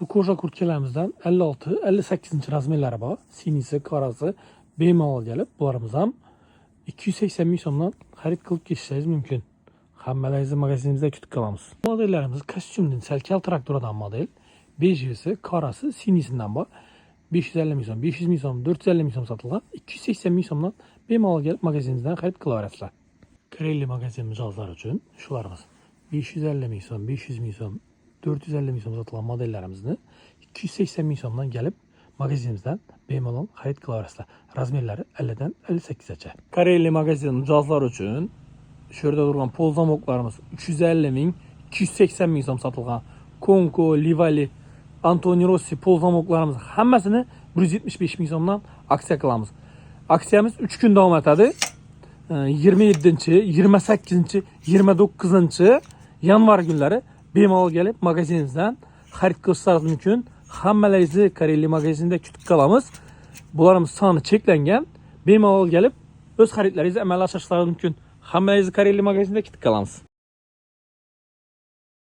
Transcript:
Koja kurtkelerimizden 56-58 razmerleri var. Sinisi, karası, bemalol gelip bularımız ham 280 ming so'mdan xarid qilib ketishingiz mumkin. Hammalaringizni magazinimizda kutib qolamiz. Modellerimiz kostyumdan salkal traktordan model. Bejisi, karası, sinisinden bor. 550 ming so'm, 500 ming so'm, 450 ming so'm sotilgan. 280 ming so'mdan bemalol gelip magazinimizdan xarid qilaverasizlar. Kirelli magazin mijozlar uchun shularimiz 550 ming so'm, 500 ming so'm, 450 ming so'm sotilgan modellerimizni 280 ming so'mdan gelip magazinimizdan bemalol xarid qilaverasizlar. Razmerlari 50 dan 58gacha. Kirelli magazin mijozlar uchun shu yerda turgan pol zamoklarimiz 350 ming, 280 ming so'm sotilgan. Konko, Livali, Antoni Rossi pol zamoklarimiz hammasini 175 ming so'mdan aksiya qilamiz. Aksiyamiz 3 kun davom etadi. 27, 28, 29 yanvar günleri bemalol gelip magazinimizdan xarid qilishingiz mumkin. Hammalaringizni Kirelli magazinida kutib qolamiz. Bularimiz soni cheklangan. Bemalol gelip o'z xaridlaringizni amalga oshirishingiz mumkin. Hammalaringizni Kirelli magazinida kutib qolamiz.